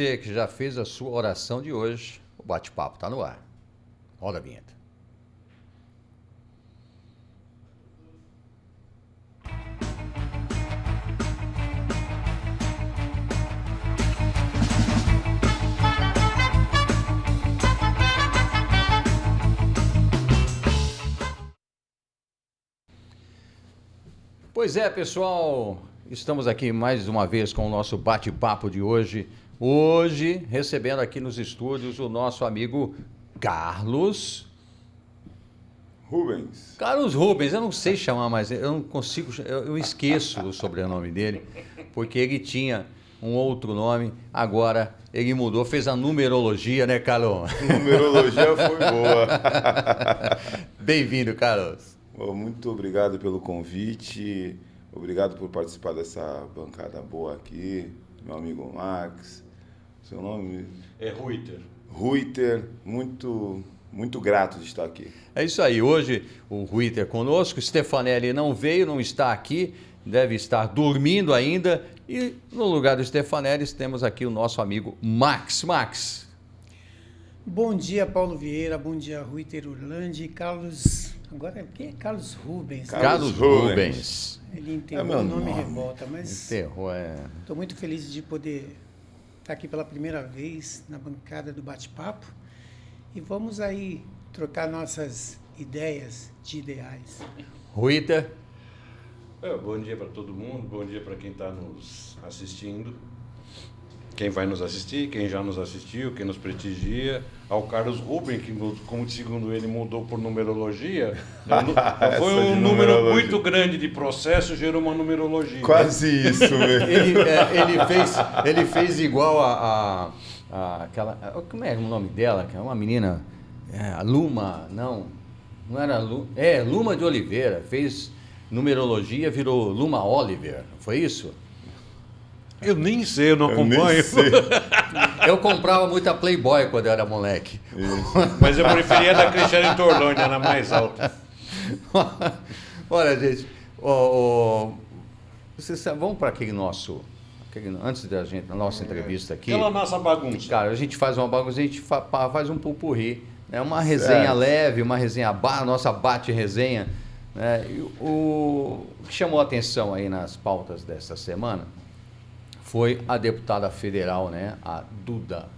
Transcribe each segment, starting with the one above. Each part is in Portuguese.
Você que já fez a sua oração de hoje, o bate-papo está no ar. Roda a vinheta. Pois é, pessoal, estamos aqui mais uma vez com o nosso bate-papo de hoje. Hoje, recebendo aqui nos estúdios o nosso amigo Carlos Rubens. Carlos Rubens, eu não sei chamar mais, eu não consigo, eu esqueço o sobrenome dele, porque ele tinha um outro nome, agora ele mudou, fez a numerologia, né, Carlos? Numerologia foi boa. Bem-vindo, Carlos. Muito obrigado pelo convite, obrigado por participar dessa bancada boa aqui, meu amigo Max, seu nome? É Ruiter. Ruiter, muito grato de estar aqui. É isso aí, hoje o Ruiter conosco, Stefanelli não veio, não está aqui, deve estar dormindo ainda, e no lugar do Stefanelli temos aqui o nosso amigo Max. Max. Bom dia, Paulo Vieira, bom dia, Ruiter Urlandi, Carlos... Agora, quem é Carlos Rubens? Carlos Rubens. Ele enterrou meu o nome nome. revolta, mas Enterrou, estou muito feliz de poder estar aqui pela primeira vez na bancada do bate-papo e vamos aí trocar nossas ideias de ideais. Ruiter. Bom dia para todo mundo, bom dia para quem está nos assistindo, quem vai nos assistir, quem já nos assistiu, quem nos prestigia, ao Carlos Rubens, que, como segundo ele, mudou por numerologia. Foi um número muito grande de processo, gerou uma numerologia. Quase isso mesmo. Ele fez igual a aquela... Como é o nome dela? Que é uma menina... a Luma... Não era Luma... Luma de Oliveira. Fez numerologia, virou Luma Oliver. Foi isso? Eu nem sei, eu não acompanho. Nem sei. Eu comprava muita Playboy quando eu era moleque. Mas eu preferia da Cristiane Torlone, era mais alta. Olha, gente, vamos para aquele nosso... Antes da gente, na nossa entrevista aqui... Aquela nossa bagunça. Cara, a gente faz uma bagunça, a gente faz um pupurri. É uma resenha leve, uma resenha... nossa bate-resenha. Né? O que chamou a atenção aí nas pautas dessa semana foi a deputada federal, né, a Duda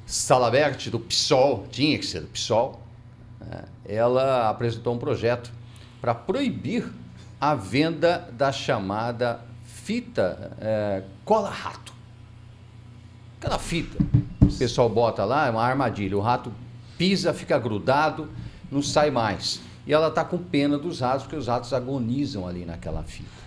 Salabert, do PSOL, tinha que ser do PSOL, né? Ela apresentou um projeto para proibir a venda da chamada fita cola-rato. Aquela fita, o pessoal bota lá, é uma armadilha, o rato pisa, fica grudado, não sai mais. E ela está com pena dos ratos, porque os ratos agonizam ali naquela fita.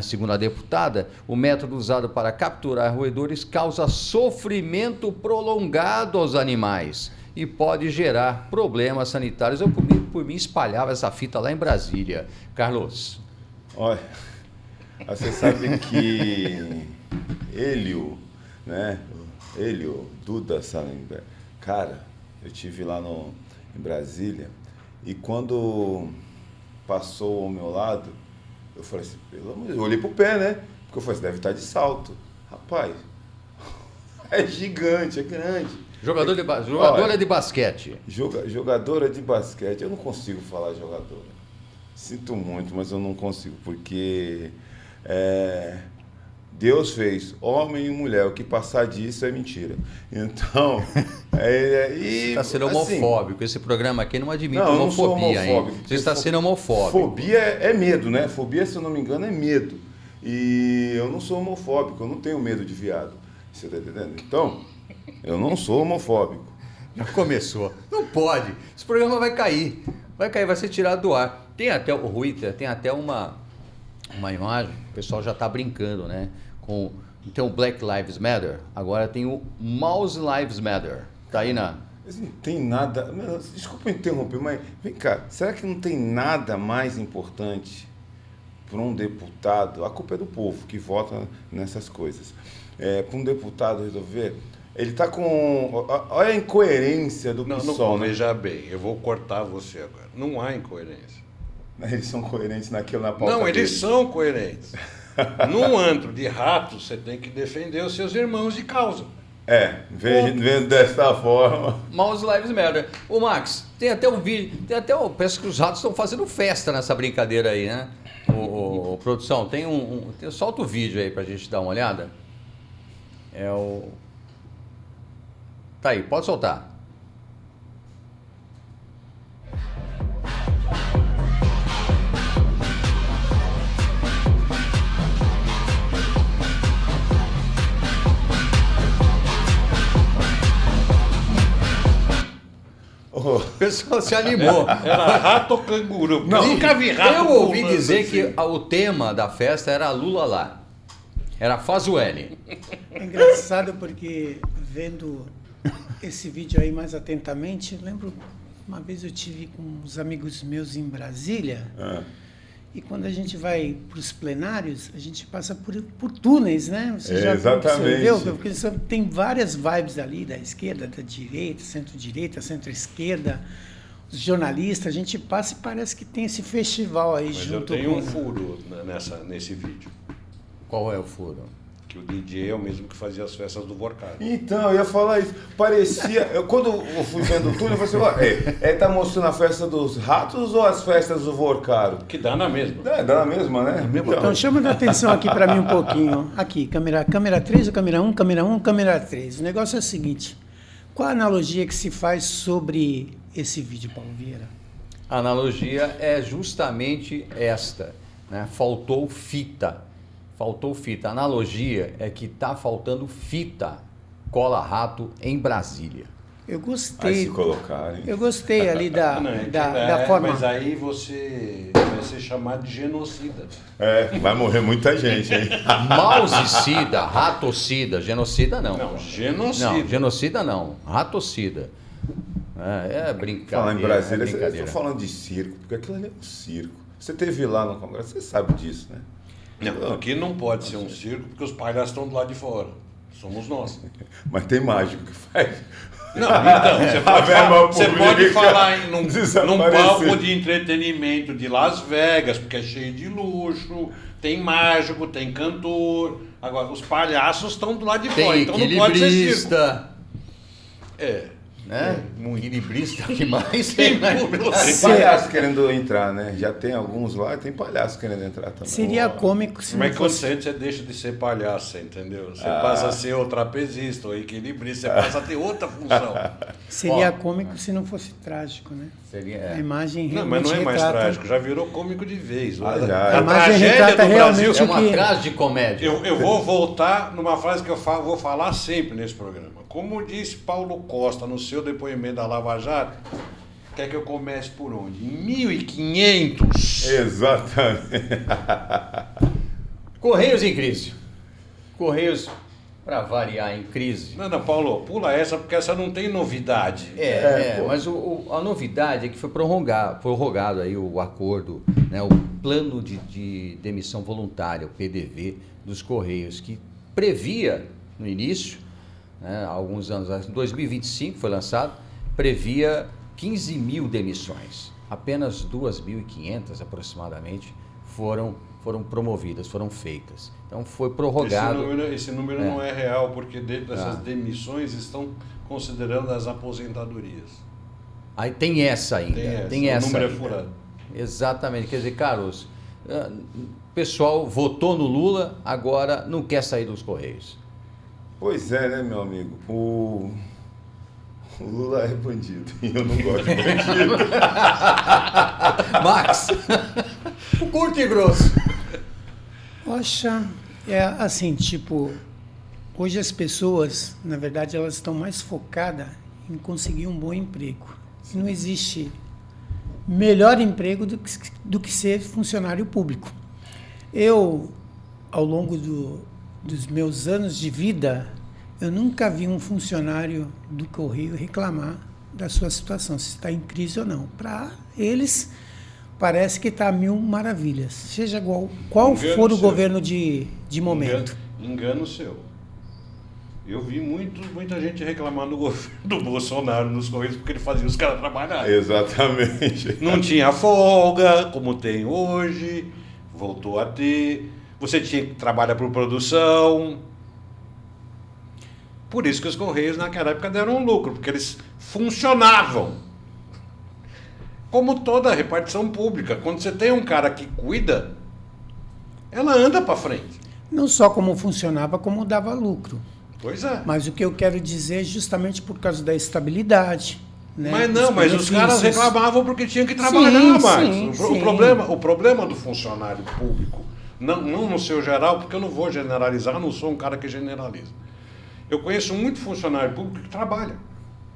Segundo a deputada, o método usado para capturar roedores causa sofrimento prolongado aos animais e pode gerar problemas sanitários. Eu, por mim, espalhava essa fita lá em Brasília. Carlos. Olha, você sabe que Hélio, Duda Salenberg, cara, eu estive lá em Brasília e quando passou ao meu lado, eu falei assim, pelo amor de Deus, eu olhei pro pé, né? Porque eu falei assim, deve estar de salto. Rapaz, é gigante, é grande. Jogadora de basquete. Jogadora de basquete. Eu não consigo falar jogadora. Sinto muito, mas eu não consigo, porque Deus fez homem e mulher. O que passar disso é mentira. Então, Você está sendo homofóbico. Esse programa aqui não admite homofobia. Eu não sou homofóbico. Você está sendo homofóbico. Fobia é medo, né? Fobia, se eu não me engano, é medo. E eu não sou homofóbico, eu não tenho medo de viado. Você está entendendo? Então, eu não sou homofóbico. Já começou. Não pode. Esse programa vai cair. Vai ser tirado do ar. Tem até o Ruiter, tem até uma imagem, o pessoal já está brincando, né? Então o Black Lives Matter, agora tem o Mouse Lives Matter. Tá aí na... Mas não tem nada... Desculpa interromper, mas vem cá. Será que não tem nada mais importante para um deputado? A culpa é do povo que vota nessas coisas. Para um deputado resolver... Ele está com... Olha a incoerência do PSOL, Não, né? veja bem, eu vou cortar você agora. Não há incoerência. Eles são coerentes na pauta Não, eles deles. são coerentes. Num antro de ratos, você tem que defender os seus irmãos de causa. Vendo dessa forma. Mouse Lives Matter. Ô, Max, tem até um vídeo, parece que os ratos estão fazendo festa nessa brincadeira aí, né? Produção, solta o vídeo aí pra gente dar uma olhada. Tá aí, pode soltar. O pessoal se animou. Era rato ou canguru? Nunca vi rato. Eu ouvi dizer assim. que o tema da festa era Lula lá. Era Fazueli. É engraçado porque vendo esse vídeo aí mais atentamente, eu lembro uma vez eu tive com uns amigos meus em Brasília. E quando a gente vai para os plenários, a gente passa por túneis, né? Você já percebeu? Porque tem várias vibes ali, da esquerda, da direita, centro-esquerda, os jornalistas, a gente passa e parece que tem esse festival aí. Mas junto eu tenho um furo nesse vídeo. Qual é o furo? Que o DJ é o mesmo que fazia as festas do Vorkado. Então, eu ia falar isso. Parecia... quando eu fui vendo tudo, eu falei assim, tá mostrando a festa dos ratos ou as festas do Vorkado? Que dá na mesma. Dá na mesma, né? Então chama a atenção aqui para mim um pouquinho. Aqui, câmera 3, ou câmera 1, câmera 1, câmera 3. O negócio é o seguinte, qual a analogia que se faz sobre esse vídeo, Paulo Vieira? A analogia é justamente esta, né? Faltou fita. A analogia é que está faltando fita cola-rato em Brasília. Eu gostei. Aí se colocarem. Eu gostei ali da forma. Mas aí você vai ser chamado de genocida. Vai morrer muita gente, hein? Mausicida, ratocida, genocida não. Não, genocida. Não, genocida não, ratocida. É brincadeira. Falar em Brasília, eu estou falando de circo, porque aquilo ali é um circo. Você esteve lá no Congresso, você sabe disso, né? Não, aqui não pode ser um circo porque os palhaços estão do lado de fora. Somos nós. Mas tem mágico que faz. Não, então, você pode falar num palco de entretenimento de Las Vegas, porque é cheio de luxo, tem mágico, tem cantor. Agora, os palhaços estão do lado de fora, então não pode ser circo. Né? Equilibrista, que mais? Tem palhaço querendo entrar, né? Já tem alguns lá, tem palhaço querendo entrar também. Seria cômico se Mas quando você deixa de ser palhaço, entendeu? Você passa a ser o trapezista, o equilibrista, você passa a ter outra função. Seria cômico se não fosse trágico, né? Seria, A imagem não, mas não é mais trágico, já virou cômico de vez. A imagem retrata realmente é uma tragicómédia. Eu vou voltar numa frase que eu vou falar sempre nesse programa. Como disse Paulo Costa no seu depoimento da Lava Jato, quer que eu comece por onde? Em 1500. Exatamente. Correios em crise. Correios, para variar, em crise. Não, Paulo, pula essa, porque essa não tem novidade. Mas a novidade é que foi prorrogado aí o acordo, né, o plano de demissão voluntária, o PDV, dos Correios, que previa, no início, né, há alguns anos, em 2025 foi lançado, previa 15 mil demissões. Apenas 2.500 aproximadamente foram promovidas, foram feitas. Então foi prorrogado. Esse número não é real, porque dentro dessas demissões estão considerando as aposentadorias. Aí tem essa ainda. Tem essa. O número ainda. é furado. Exatamente. Quer dizer, Carlos, o pessoal votou no Lula, agora não quer sair dos Correios. Pois é, né, meu amigo? O Lula é bandido e eu não gosto de bandido. Max, curto e grosso. Poxa, é assim, tipo, hoje as pessoas, na verdade, elas estão mais focadas em conseguir um bom emprego. E não existe melhor emprego do que ser funcionário público. Eu, ao longo dos meus anos de vida, eu nunca vi um funcionário do Correio reclamar da sua situação, se está em crise ou não. Para eles, parece que está a mil maravilhas, seja qual for o governo de momento. Engano seu. Eu vi muita gente reclamar do governo do Bolsonaro nos Correios porque ele fazia os caras trabalharem. Exatamente. Não tinha folga, como tem hoje, voltou a ter. você tinha que trabalhar por produção. Por isso que os Correios naquela época deram um lucro, porque eles funcionavam. Como toda repartição pública, quando você tem um cara que cuida, ela anda para frente. Não só como funcionava, como dava lucro. Pois é. Mas o que eu quero dizer é justamente por causa da estabilidade. Né? Mas não, mas os caras reclamavam porque tinham que trabalhar mais. O problema do funcionário público, não no seu geral, porque eu não vou generalizar, eu não sou um cara que generaliza. Eu conheço muito funcionário público que trabalha.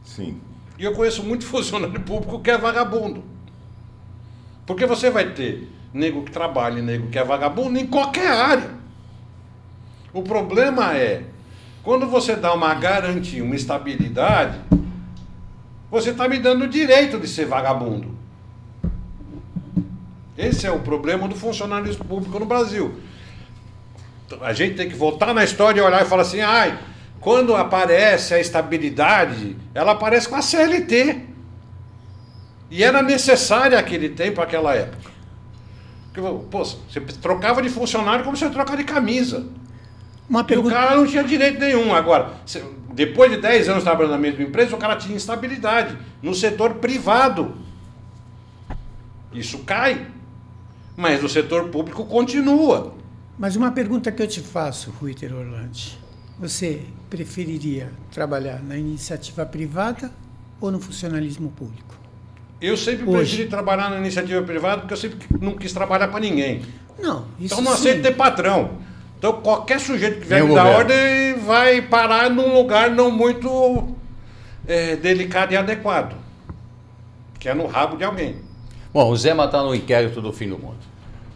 Sim. E eu conheço muito funcionário público que é vagabundo. Porque você vai ter nego que trabalha e nego que é vagabundo em qualquer área. O problema é, quando você dá uma garantia, uma estabilidade, você está me dando o direito de ser vagabundo. Esse é o problema do funcionalismo público no Brasil. A gente tem que voltar na história e olhar e falar assim, quando aparece a estabilidade, ela aparece com a CLT. E era necessária aquele tempo, aquela época. Porque, pô, você trocava de funcionário como você troca de camisa. E o cara não tinha direito nenhum. Agora, depois de 10 anos trabalhando na mesma empresa, o cara tinha instabilidade no setor privado. Isso cai. Mas no setor público continua. Mas uma pergunta que eu te faço, Ruiter Orlandi. Você preferiria trabalhar na iniciativa privada ou no funcionalismo público? Eu sempre preferi trabalhar na iniciativa privada porque eu sempre não quis trabalhar para ninguém. Não, isso então não aceito ter patrão. Então qualquer sujeito que vier me dar ordem vai parar num lugar não muito delicado e adequado. Que é no rabo de alguém. Bom, o Zema está no inquérito do fim do mundo.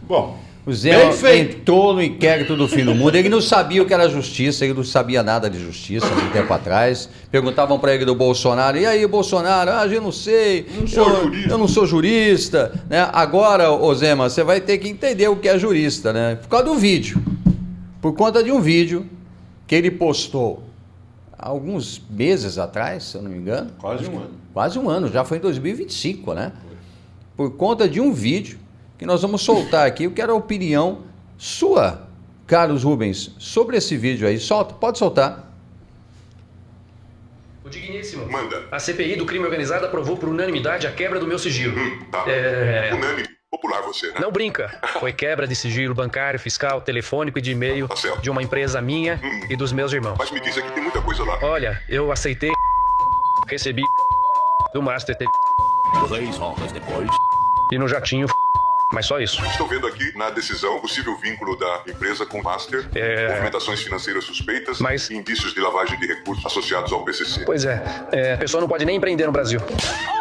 Bom, o Zema entrou no inquérito do fim do mundo. Ele não sabia o que era justiça, ele não sabia nada de justiça há um tempo atrás. Perguntavam para ele do Bolsonaro, e aí, Bolsonaro? Eu não sei, eu não sou jurista. Né? Agora, ô Zema, você vai ter que entender o que é jurista, né? Por causa do vídeo. Por conta de um vídeo que ele postou alguns meses atrás, se eu não me engano. Quase um ano. Quase um ano, já foi em 2025, né? Por conta de um vídeo que nós vamos soltar aqui. Eu quero a opinião sua, Carlos Rubens, sobre esse vídeo aí. Solta, pode soltar. O digníssimo. Manda. A CPI do crime organizado aprovou por unanimidade a quebra do meu sigilo. Tá. Unânime. Popular você, né? Não brinca. Foi quebra de sigilo bancário, fiscal, telefônico e de e-mail de uma empresa minha e dos meus irmãos. Mas me diz aqui, tem muita coisa lá. Olha, eu aceitei, recebi do Master 3 horas depois. E no jatinho, mas só isso. Estou vendo aqui na decisão o possível vínculo da empresa com o Master, movimentações financeiras suspeitas e indícios de lavagem de recursos associados ao PCC. Pois a pessoa não pode nem empreender no Brasil.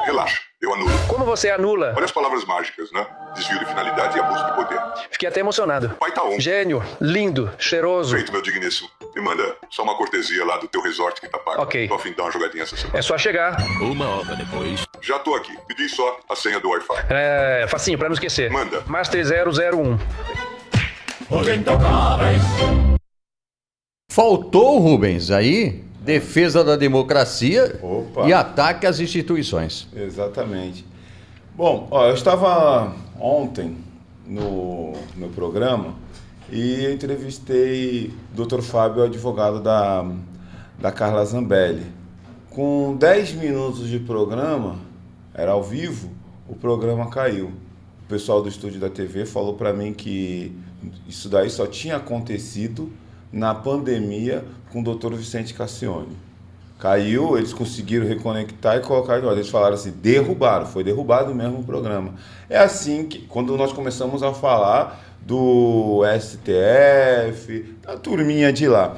Relaxa, eu anulo. Como você anula? Olha as palavras mágicas, né? Desvio de finalidade e abuso de poder. Fiquei até emocionado. O pai tá on. Gênio, lindo, cheiroso. Feito, meu digníssimo. Me manda só uma cortesia lá do teu resort que tá pago. Ok. Tô a fim de dar uma jogadinha essa semana. É só chegar. 1 hora depois. Já tô aqui. Me diz só a senha do Wi-Fi. Facinho, pra não esquecer. Manda. Master 001. Faltou, Rubens, aí, defesa da democracia Opa. E ataque às instituições. Exatamente. Bom, eu estava ontem no meu programa e eu entrevistei o Dr. Fábio, advogado da Carla Zambelli. Com 10 minutos de programa, era ao vivo, o programa caiu. O pessoal do estúdio da TV falou para mim que isso daí só tinha acontecido na pandemia com o Dr. Vicente Cassione. Caiu, eles conseguiram reconectar e colocar de ordem. Eles falaram assim, foi derrubado mesmo o programa. É assim que, quando nós começamos a falar do STF, da turminha de lá.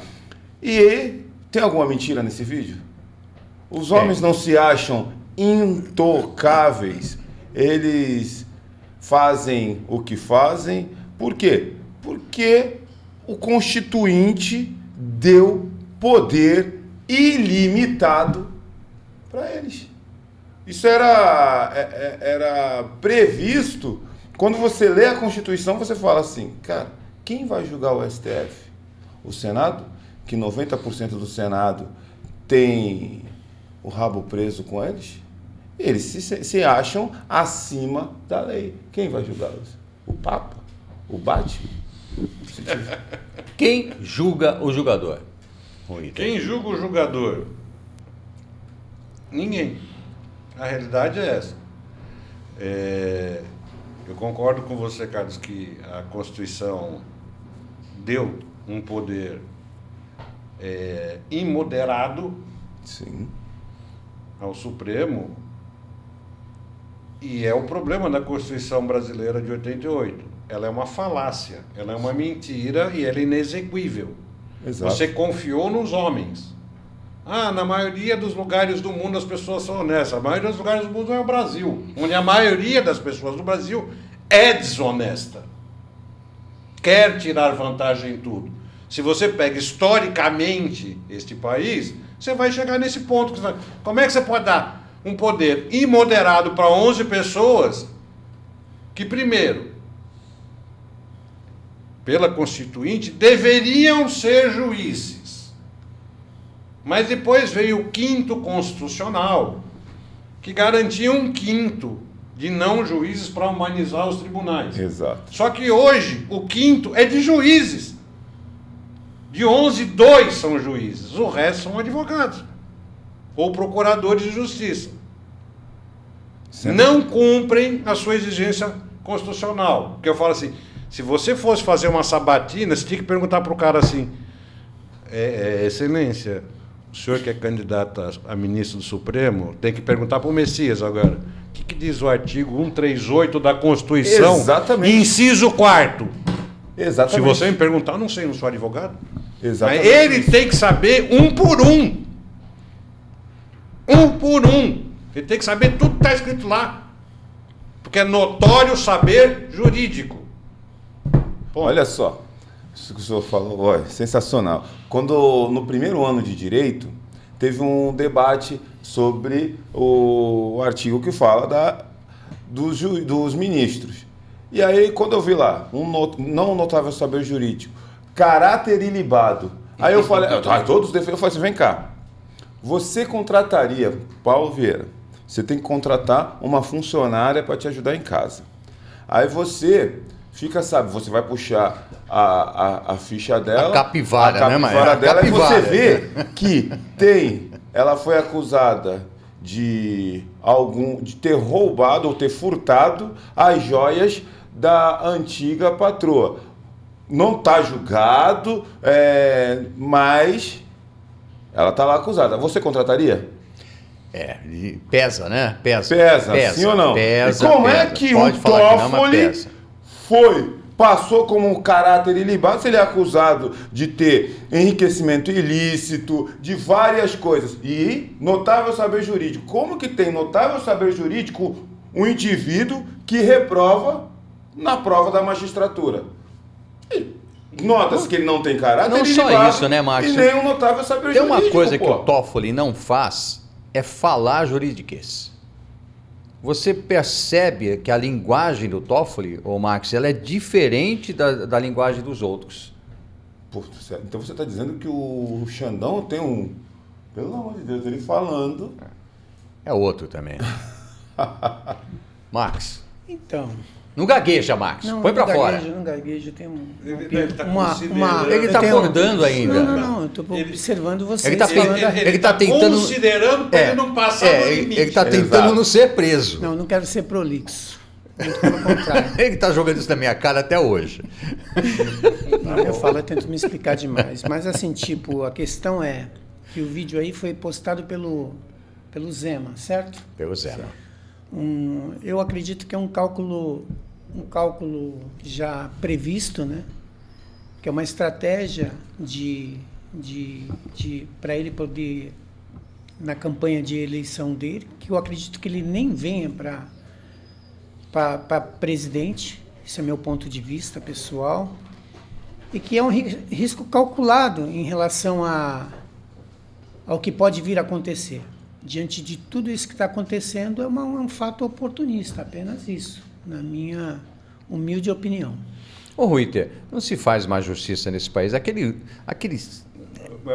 E tem alguma mentira nesse vídeo? Os homens não se acham intocáveis. Eles fazem o que fazem. Por quê? Porque o Constituinte deu poder ilimitado para eles. Isso era previsto. Quando você lê a Constituição, você fala assim, cara, quem vai julgar o STF? O Senado? Que 90% do Senado tem o rabo preso com eles? Eles se acham acima da lei. Quem vai julgá-los? O Papa? O Batman? Quem julga o jogador? Quem julga o jogador? Ninguém. A realidade é essa. Eu concordo com você, Carlos, que a Constituição deu um poder imoderado, sim, ao Supremo, e é o problema da Constituição brasileira de 88. Ela é uma falácia, ela é uma mentira e ela é inexequível. Exato. Você confiou nos homens. Na maioria dos lugares do mundo as pessoas são honestas. A maioria dos lugares do mundo é o Brasil, onde a maioria das pessoas do Brasil é desonesta. Quer tirar vantagem em tudo. Se você pega historicamente este país, você vai chegar nesse ponto. Como é que você pode dar um poder imoderado para 11 pessoas que, primeiro, pela Constituinte, deveriam ser juízes. Mas depois veio o 5º Constitucional, que garantia um 5º de não juízes para humanizar os tribunais. Exato. Só que hoje, o 5º é de juízes. De 11, 2 são juízes. O resto são advogados. Ou procuradores de justiça. Sim. Não cumprem a sua exigência constitucional. Porque eu falo assim, se você fosse fazer uma sabatina, você tinha que perguntar para o cara assim, Excelência, o senhor que é candidato a ministro do Supremo, tem que perguntar para o Messias agora, o que diz o artigo 138 da Constituição? Exatamente. Inciso 4º. Exatamente. Se você me perguntar, eu não sei, não sou advogado. Exatamente. Mas ele tem que saber um por um. Um por um. Ele tem que saber tudo que está escrito lá. Porque é notório saber jurídico. Ponto. Olha só, isso que o senhor falou, é sensacional. Quando, no primeiro ano de Direito, teve um debate sobre o artigo que fala dos ministros. E aí, quando eu vi lá, não notável saber jurídico, caráter ilibado, aí eu falei, todos defendem, eu falei assim, vem cá, você contrataria, Paulo Vieira, você tem que contratar uma funcionária para te ajudar em casa. Aí você fica, você vai puxar a ficha dela, a capivara, né, capivara dela, e você vê que ela foi acusada de ter roubado ou ter furtado as joias da antiga patroa. Não está julgado, mas ela está lá acusada. Você contrataria? Pesa, né? Pesa, sim ou não? Pesa, e como é que o Toffoli passou como um caráter ilibado, se ele é acusado de ter enriquecimento ilícito, de várias coisas, e notável saber jurídico. Como que tem notável saber jurídico um indivíduo que reprova na prova da magistratura? Nota-se que ele não tem caráter não ilibado. Não só isso, né, Max? E nem um notável saber jurídico. Tem uma coisa que o Toffoli não faz, é falar juridiquês. Você percebe que a linguagem do Toffoli, Max, ela é diferente da linguagem dos outros. Então você está dizendo que o Xandão tem um... Pelo amor de Deus, ele falando... É outro também. Max. Então... Não gagueja, Max. Põe pra fora. Não gagueja. Tem Ele está acordando ainda. Não. Eu estou observando você. Ele está tentando... Considerando para ele não passar no limite. Ele está tentando não ser preso. Não quero ser prolixo. Muito pelo contrário. Ele está jogando isso na minha cara até hoje. Eu tento me explicar demais. Mas assim, a questão é que o vídeo aí foi postado pelo Zema, certo? Pelo Zema. Eu acredito que é um cálculo já previsto, né? Que é uma estratégia para ele poder, na campanha de eleição dele, que eu acredito que ele nem venha para presidente, esse é meu ponto de vista pessoal, e que é um risco calculado em relação ao que pode vir a acontecer. Diante de tudo isso que está acontecendo, é um fato oportunista, apenas isso, na minha humilde opinião. Ô, Ruiter, não se faz mais justiça nesse país. Aquele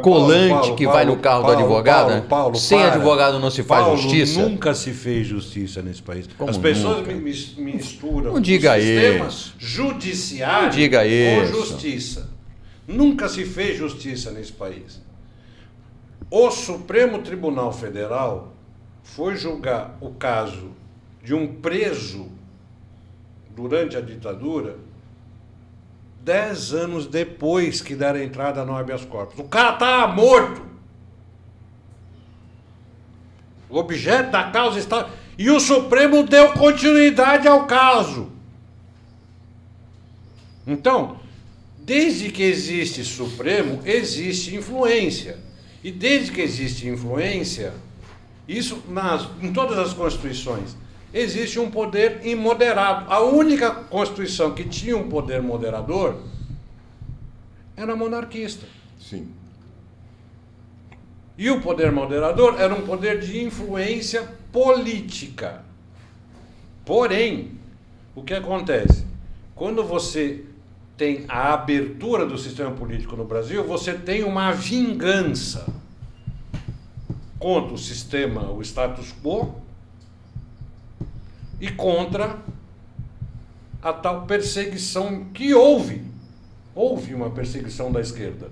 colante que vai no carro do advogado? Sem advogado não se faz justiça? Nunca se fez justiça nesse país. Como as pessoas nunca? misturam Não diga o sistema isso. judiciário Não diga com isso. justiça. Nunca se fez justiça nesse país. O Supremo Tribunal Federal foi julgar o caso de um preso durante a ditadura 10 anos depois que deram entrada no habeas corpus. O cara estava morto. O objeto da causa está... E o Supremo deu continuidade ao caso. Então, desde que existe Supremo, existe influência. E desde que existe influência, isso em todas as constituições, existe um poder imoderado. A única Constituição que tinha um poder moderador era monarquista. Sim. E o poder moderador era um poder de influência política. Porém, o que acontece? Quando você tem a abertura do sistema político no Brasil, você tem uma vingança contra o sistema, o status quo, e contra a tal perseguição que houve. Houve uma perseguição da esquerda.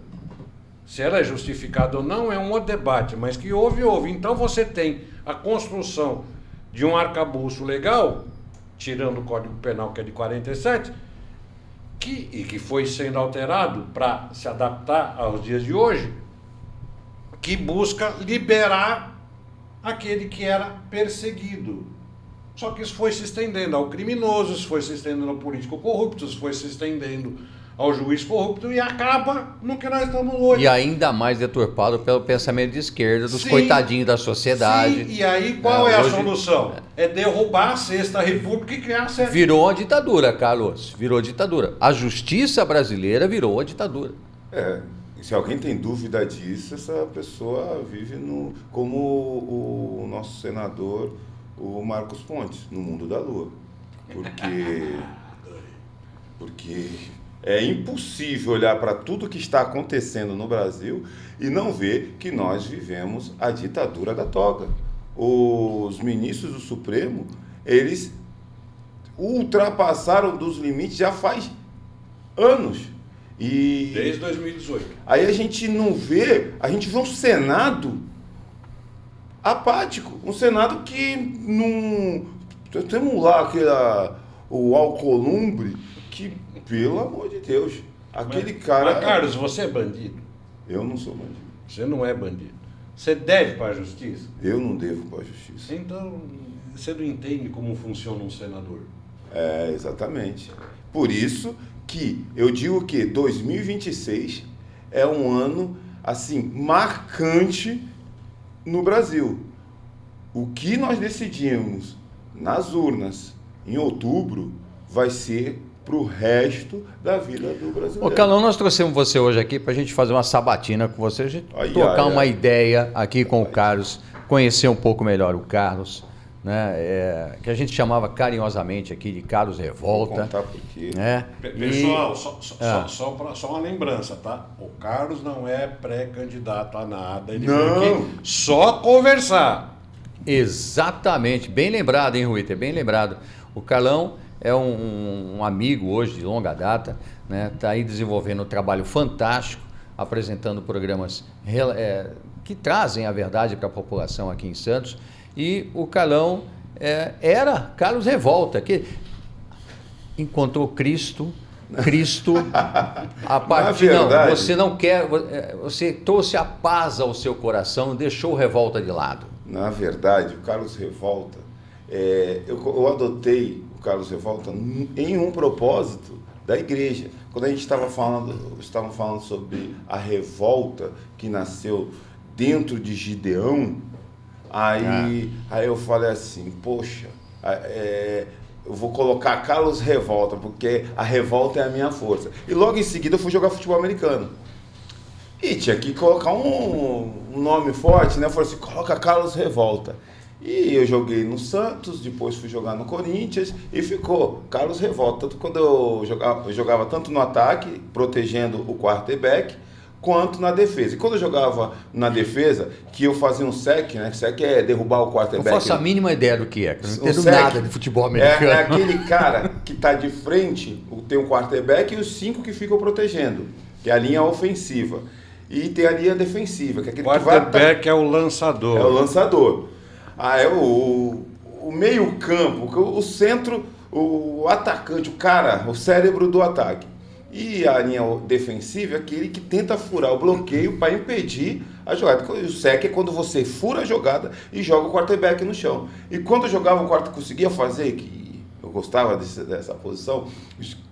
Se ela é justificada ou não é um outro debate, mas que houve. Então você tem a construção de um arcabouço legal, tirando o Código Penal, que é de 47, que foi sendo alterado para se adaptar aos dias de hoje, que busca liberar aquele que era perseguido. Só que isso foi se estendendo ao criminoso, isso foi se estendendo ao político corrupto, isso foi se estendendo ao juiz corrupto e acaba no que nós estamos hoje. E ainda mais deturpado pelo pensamento de esquerda, dos coitadinhos da sociedade. Sim, e aí qual é a solução? É derrubar a Sexta República e criar a Sétima. Virou uma ditadura, Carlos. Virou ditadura. A justiça brasileira virou uma ditadura. Se alguém tem dúvida disso, essa pessoa vive como o nosso senador, o Marcos Pontes, no mundo da lua. Porque é impossível olhar para tudo que está acontecendo no Brasil e não ver que nós vivemos a ditadura da toga. Os ministros do Supremo, eles ultrapassaram dos limites já faz anos. Desde 2018. Aí a gente vê um Senado apático, um Senado que não... Temos lá o Alcolumbre, que, pelo amor de Deus, aquele cara... Mas, Carlos, você é bandido? Eu não sou bandido. Você não é bandido. Você deve para a justiça? Eu não devo para a justiça. Então, você não entende como funciona um senador. Exatamente. Por isso que eu digo que 2026 é um ano, assim, marcante no Brasil. O que nós decidimos nas urnas em outubro vai ser para o resto da vida do brasileiro. Ô, Carlão, nós trouxemos você hoje aqui para a gente fazer uma sabatina com você, a gente trocar uma ideia aqui com o Carlos, conhecer um pouco melhor o Carlos, né? Que a gente chamava carinhosamente aqui de Carlos Revolta. Vou contar por quê. Né? Pessoal, só uma lembrança, tá? O Carlos não é pré-candidato a nada, ele veio aqui só conversar. Exatamente, bem lembrado, hein, Ruiter? Bem lembrado. O Carlão é um amigo hoje de longa data, né? Está aí desenvolvendo um trabalho fantástico, apresentando programas que trazem a verdade para a população aqui em Santos. E o Carlão era Carlos Revolta, que encontrou Cristo, a partir você não quer, você trouxe a paz ao seu coração, deixou o Revolta de lado. Na verdade, o Carlos Revolta, eu adotei o Carlos Revolta em um propósito da igreja. Quando a gente estava falando sobre a revolta que nasceu dentro de Gideão, aí eu falei assim, poxa, eu vou colocar Carlos Revolta, porque a revolta é a minha força. E logo em seguida eu fui jogar futebol americano. E tinha que colocar um nome forte, né? Eu falei assim, coloca Carlos Revolta. E eu joguei no Santos, depois fui jogar no Corinthians e ficou Carlos Revolta. Tanto quando eu jogava tanto no ataque, protegendo o quarterback, quanto na defesa. E quando eu jogava na defesa, que eu fazia um sec, né? Sec é derrubar o quarterback. Eu faço a mínima ideia do que é. Eu não entendo sec nada de futebol americano. É aquele cara que está de frente, tem um quarterback e os 5 que ficam protegendo, que é a linha ofensiva. E tem a linha defensiva, que é aquele quarterback é o lançador. É o lançador. É o meio campo, o centro, o atacante, o cara, o cérebro do ataque. E a linha defensiva é aquele que tenta furar o bloqueio para impedir a jogada. O sec é quando você fura a jogada e joga o quarterback no chão. E quando eu jogava o quarto, conseguia fazer, que eu gostava dessa posição,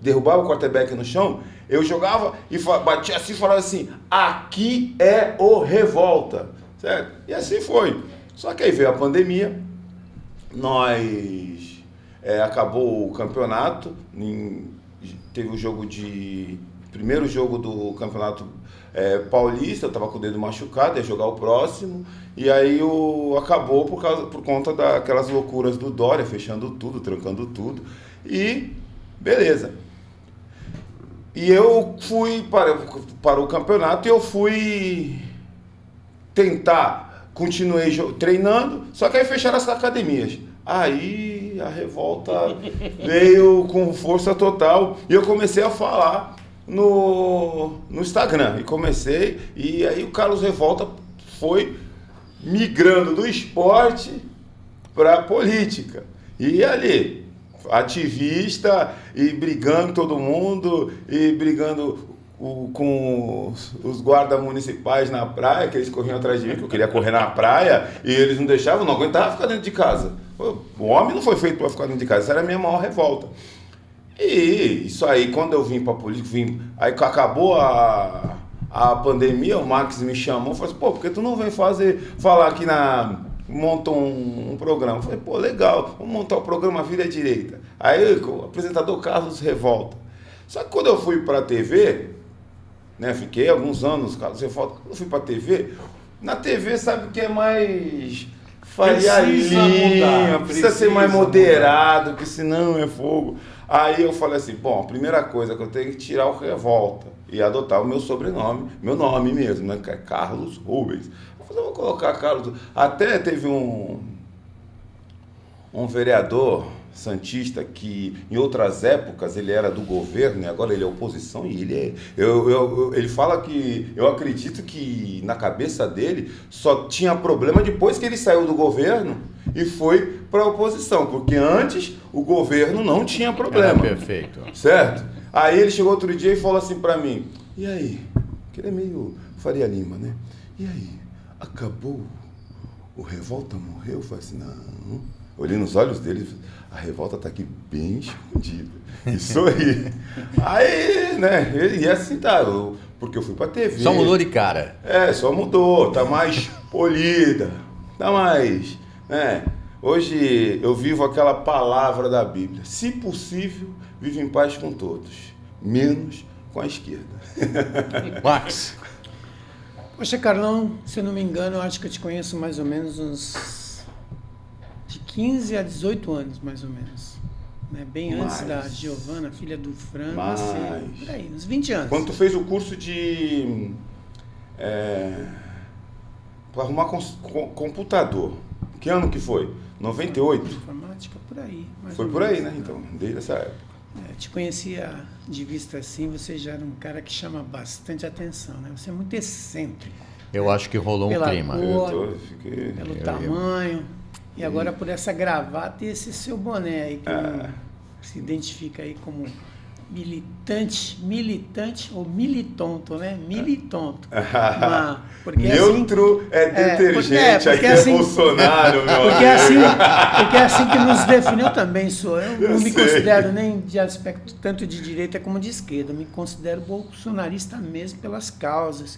derrubava o quarterback no chão, eu jogava e batia assim e falava assim, aqui é o Revolta. Certo? E assim foi. Só que aí veio a pandemia, acabou o campeonato, teve o primeiro jogo do campeonato paulista, eu estava com o dedo machucado, ia jogar o próximo, e aí acabou por conta daquelas loucuras do Dória, fechando tudo, trancando tudo, e beleza. E eu fui para o campeonato e eu fui tentar, continuei treinando, só que aí fecharam as academias. Aí a revolta veio com força total e eu comecei a falar no Instagram. E aí o Carlos Revolta foi migrando do esporte para a política. E ali, ativista e brigando todo mundo, e brigando com os guardas municipais na praia, que eles corriam atrás de mim, que eu queria correr na praia, e eles não deixavam, não aguentava ficar dentro de casa. O homem não foi feito para ficar dentro de casa, essa era a minha maior revolta. E isso aí, quando eu vim para a política, aí acabou a pandemia, o Max me chamou e falou assim, pô, por que tu não vem falar aqui monta um programa? Eu falei, pô, legal, vamos montar o programa Vida Direita. Aí o apresentador Carlos Revolta. Só que quando eu fui para a TV, né, fiquei alguns anos, Carlos Revolta, quando eu fui para a TV, na TV sabe o que é mais... Precisa ser mais moderado, que senão é fogo. Aí eu falei assim, bom, a primeira coisa que eu tenho que tirar o Revolta e adotar o meu sobrenome, meu nome mesmo, né, que é Carlos Rubens. Eu vou colocar Carlos... Até teve um vereador santista que em outras épocas ele era do governo e agora ele é oposição, e ele fala que eu acredito que na cabeça dele só tinha problema depois que ele saiu do governo e foi para a oposição, porque antes o governo não tinha problema. Perfeito. Certo? Aí ele chegou outro dia e falou assim para mim, e aí? Que ele é meio Faria Lima, né? E aí? Acabou? O Revolta morreu? Eu falei assim, não. Olhei nos olhos dele, a revolta tá aqui bem escondida. E sorri. Aí, né, e assim tá, porque eu fui pra TV. Só mudou de cara. Só mudou, tá mais polida, tá mais, né. Hoje eu vivo aquela palavra da Bíblia, se possível, vive em paz com todos, menos com a esquerda. Max. Poxa, Carlão, se eu não me engano, eu acho que eu te conheço mais ou menos uns... de 15 a 18 anos, mais ou menos. Né? Bem antes da Giovana, filha do Fran, por aí, uns 20 anos. Quando tu fez o curso de... para arrumar computador, que ano que foi? 98? Informática, por aí. Foi por aí, né? Então, desde essa época. Te conhecia de vista assim, você já era um cara que chama bastante atenção, né? Você é muito excêntrico. Eu acho que rolou um clima. Pelo tamanho... E agora por essa gravata e esse seu boné aí, que se identifica aí como militante ou militonto, né? Militonto. Porque neutro assim, é detergente, aqui é Bolsonaro, meu amigo. Porque é assim que nos define, eu também sou. Eu não me considero nem de aspecto tanto de direita como de esquerda, eu me considero bolsonarista mesmo pelas causas,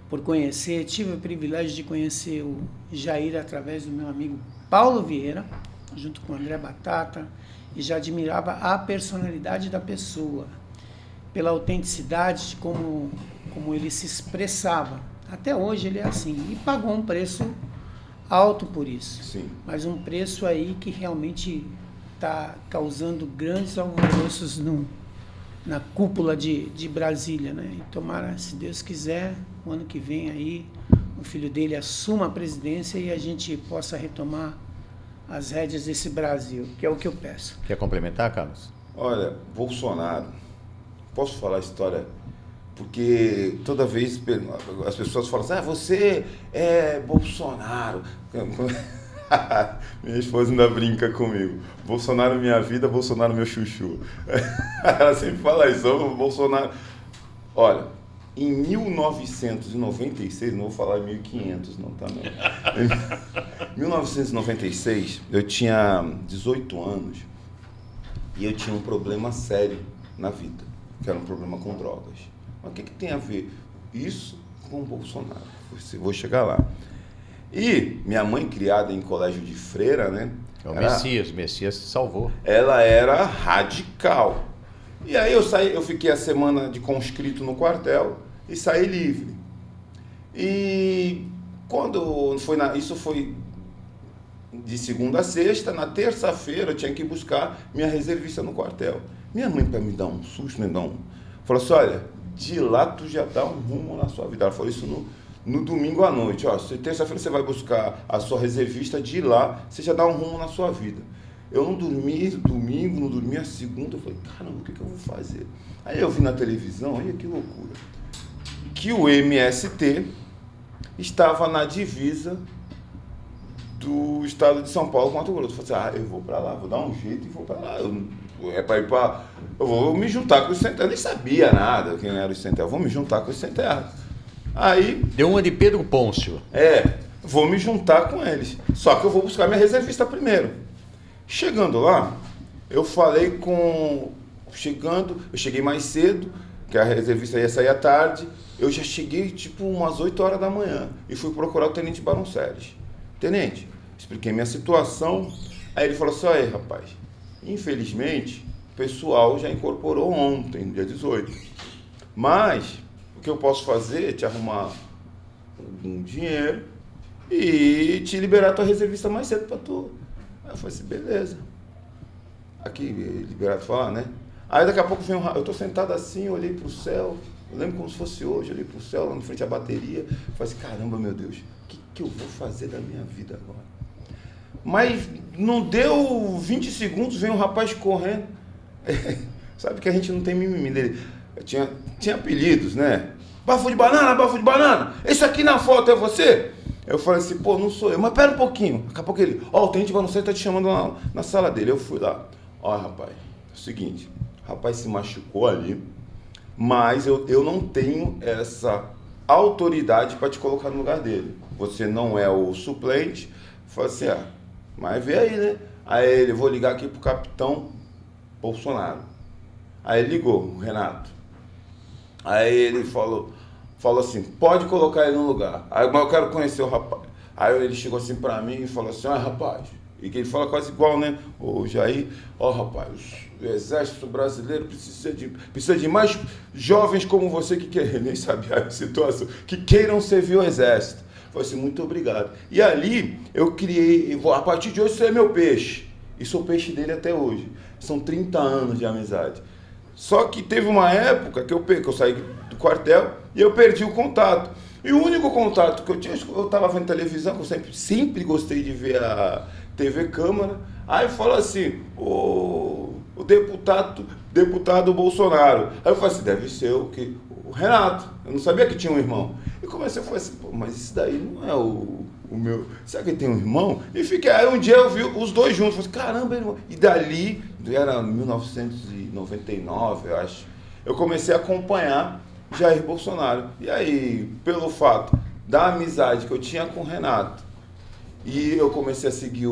por conhecer, tive o privilégio de conhecer o Jair através do meu amigo Paulo Vieira, junto com o André Batata, e já admirava a personalidade da pessoa, pela autenticidade de como ele se expressava. Até hoje ele é assim, e pagou um preço alto por isso. Sim. Mas um preço aí que realmente está causando grandes alvoroços na cúpula de Brasília, né? E tomara, se Deus quiser, o ano que vem aí, o filho dele assuma a presidência e a gente possa retomar as rédeas desse Brasil, que é o que eu peço. Quer complementar, Carlos? Olha, Bolsonaro, posso falar a história? Porque toda vez as pessoas falam assim, você é Bolsonaro. Minha esposa ainda brinca comigo. Bolsonaro minha vida, Bolsonaro meu chuchu. Ela sempre fala isso, Bolsonaro. Olha, em 1996, não vou falar em 1500 não, tá? Não. Em 1996, eu tinha 18 anos e eu tinha um problema sério na vida, que era um problema com drogas. Mas o que tem a ver isso com o Bolsonaro? Vou chegar lá. E minha mãe, criada em colégio de freira, né? É o Messias se salvou. Ela era radical. E aí eu fiquei a semana de conscrito no quartel e saí livre. E quando foi isso foi de segunda a sexta, na terça-feira eu tinha que buscar minha reservista no quartel. Minha mãe, para me dar um susto, falou assim, olha, de lá tu já dá um rumo na sua vida. Ela falou isso no domingo à noite, ó, terça-feira você vai buscar a sua reservista, de lá você já dá um rumo na sua vida. Eu não dormi domingo, não dormi a segunda, eu falei, caramba, o que eu vou fazer? Aí eu vi na televisão, olha que loucura, que o MST estava na divisa do estado de São Paulo com Mato Grosso. Eu falei, eu vou para lá, vou dar um jeito e vou para lá. Eu vou me juntar com os sem terra. Eu nem sabia nada quem era os sem terra, eu vou me juntar com os sem terra. Aí... Deu uma de Pedro Pôncio. Vou me juntar com eles. Só que eu vou buscar minha reservista primeiro. Chegando lá, eu falei com... Eu cheguei mais cedo, que a reservista ia sair à tarde. Eu já cheguei, umas 8 horas da manhã. E fui procurar o Tenente Barão Seles. Tenente, expliquei minha situação. Aí ele falou assim, aí, rapaz, infelizmente, o pessoal já incorporou ontem, dia 18. Mas... o que eu posso fazer é te arrumar um dinheiro e te liberar a tua reservista mais cedo para tu. Aí eu falei assim, beleza. Aqui, liberado falar, né? Aí daqui a pouco vem eu tô sentado assim, olhei pro céu, eu lembro como se fosse hoje, olhei pro céu, lá na frente da bateria, falei assim, caramba, meu Deus, o que eu vou fazer da minha vida agora? Mas não deu 20 segundos, vem um rapaz correndo. Sabe que a gente não tem mimimi dele. Tinha apelidos, né? Bafo de banana, esse aqui na foto é você? Eu falei assim, pô, não sou eu, mas pera um pouquinho. Daqui a pouco ele, o Tenente Barão Seles tá te chamando na sala dele. Eu fui lá, rapaz, é o seguinte, o rapaz se machucou ali, mas eu não tenho essa autoridade para te colocar no lugar dele. Você não é o suplente. Eu falei assim, mas vê aí, né? Aí ele, vou ligar aqui pro capitão Bolsonaro. Aí ele ligou, o Renato. Aí ele falou assim, pode colocar ele no lugar. Aí, mas eu quero conhecer o rapaz. Aí ele chegou assim pra mim e falou assim, rapaz, e que ele fala quase igual, né? Ô Jair, rapaz, o exército brasileiro precisa de mais jovens como você que querem, nem sabia a situação, que queiram servir o exército. Eu falei assim, muito obrigado. E ali eu criei, a partir de hoje você é meu peixe. E sou peixe dele até hoje. São 30 anos de amizade. Só que teve uma época que eu saí do quartel e eu perdi o contato. E o único contato que eu tinha, eu estava vendo televisão, que eu sempre gostei de ver a TV Câmara. Aí fala assim, o deputado Bolsonaro. Aí eu falei assim, deve ser o Renato. Eu não sabia que tinha um irmão. E comecei a falar assim, pô, mas isso daí não é o meu... Será que ele tem um irmão? E fiquei, aí um dia eu vi os dois juntos. Falei assim, caramba, irmão. E dali, era 1999, eu acho, eu comecei a acompanhar Jair Bolsonaro. E aí, pelo fato da amizade que eu tinha com o Renato, e eu comecei a seguir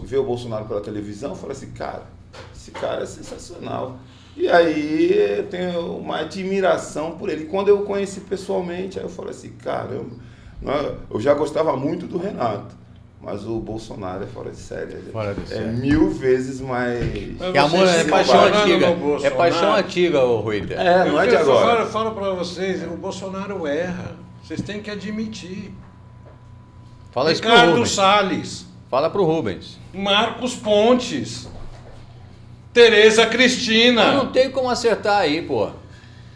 ver o Bolsonaro pela televisão, eu falei assim, cara, esse cara é sensacional. E aí eu tenho uma admiração por ele. Quando eu o conheci pessoalmente, aí eu falei assim, caramba, eu já gostava muito do Renato, mas o Bolsonaro é fora de série. É 1000 vezes mais... Que amor, é paixão antiga. É paixão antiga, ô Ruiter. Não é de agora. Eu falo para vocês, o Bolsonaro erra. Vocês têm que admitir. Fala isso pro Ricardo Rubens. Salles. Fala pro Rubens. Marcos Pontes. Tereza Cristina. Não tem como acertar aí, pô.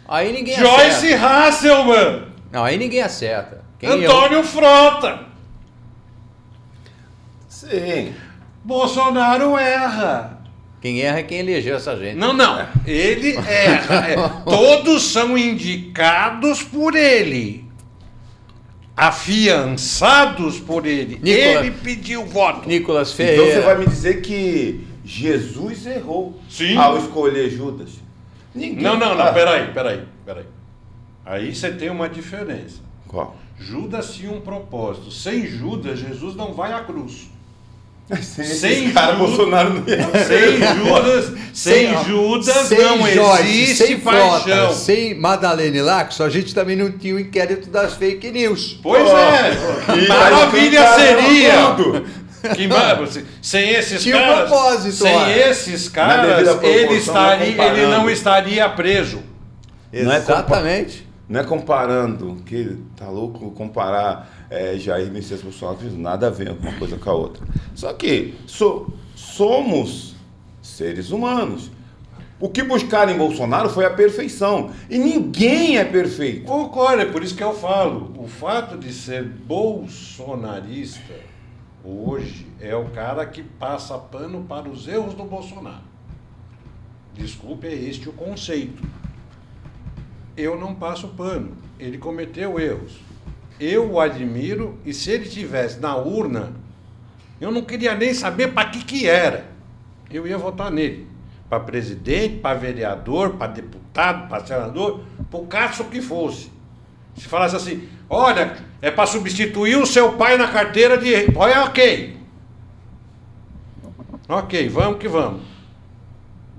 Aí ninguém Joyce acerta. Hasselman. Não, aí ninguém acerta. Antônio Frota. Sim. Bolsonaro erra. Quem erra é quem elegeu essa gente. Não. Ele erra. Todos são indicados por ele. Afiançados por ele. Ele pediu voto. Nicolas Ferreira. Então você vai me dizer que Jesus errou ao escolher Judas? Ninguém. Não, peraí. Aí você tem uma diferença. Qual? Judas tinha um propósito. Sem Judas, Jesus não vai à cruz. Sem cara, Bolsonaro não ia. Sem Judas sem não Joyce, existe sem paixão. Frota, sem Madalene Lacso, a gente também não tinha o inquérito das fake news. Pois é. Maravilha seria. Sem esses tinha caras. Propósito, esses caras, ele não estaria preso. Exatamente. Não é comparando, que tá louco comparar Jair Messias Bolsonaro, nada a ver uma coisa com a outra. Só que somos seres humanos. O que buscaram em Bolsonaro foi a perfeição. E ninguém é perfeito. Concordo, é por isso que eu falo. O fato de ser bolsonarista hoje é o cara que passa pano para os erros do Bolsonaro. Desculpe, é este o conceito. Eu não passo pano. Ele cometeu erros. Eu o admiro e se ele estivesse na urna, eu não queria nem saber para que era. Eu ia votar nele. Para presidente, para vereador, para deputado, para senador, para o caso que fosse. Se falasse assim, olha, é para substituir o seu pai na carteira de... Olha, ok. Ok, vamos que vamos.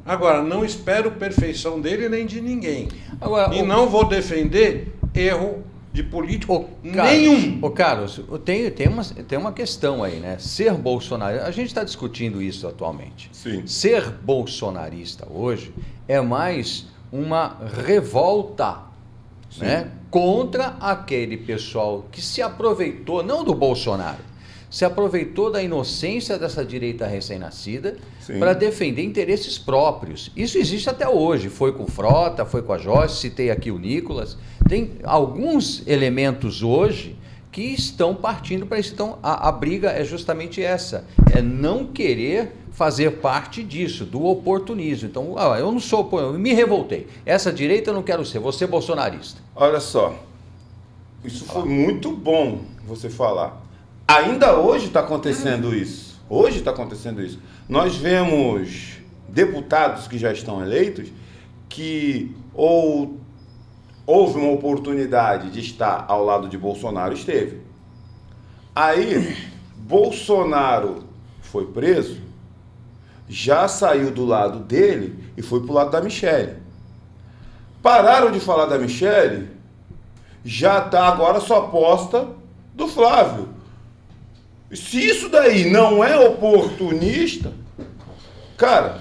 Agora, não espero perfeição dele nem de ninguém. Agora, não vou defender erro de político nenhum. Ô Carlos, tem uma questão aí, né? Ser bolsonarista, a gente está discutindo isso atualmente. Sim. Ser bolsonarista hoje é mais uma revolta, né? Contra aquele pessoal que se aproveitou, não do Bolsonaro, se aproveitou da inocência dessa direita recém-nascida para defender interesses próprios. Isso existe até hoje. Foi com o Frota, foi com a Joyce, citei aqui o Nicolas. Tem alguns elementos hoje que estão partindo para isso. Então, a briga é justamente essa. É não querer fazer parte disso, do oportunismo. Então, eu não sou... Eu me revoltei. Essa direita eu não quero ser. Vou ser bolsonarista. Olha só. Isso foi muito bom você falar. Ainda hoje está acontecendo isso. Hoje está acontecendo isso. Nós vemos deputados que já estão eleitos que ou houve uma oportunidade de estar ao lado de Bolsonaro, esteve. Aí, Bolsonaro foi preso, já saiu do lado dele e foi para o lado da Michelle. Pararam de falar da Michelle, já está agora só posta do Flávio. Se isso daí não é oportunista, cara,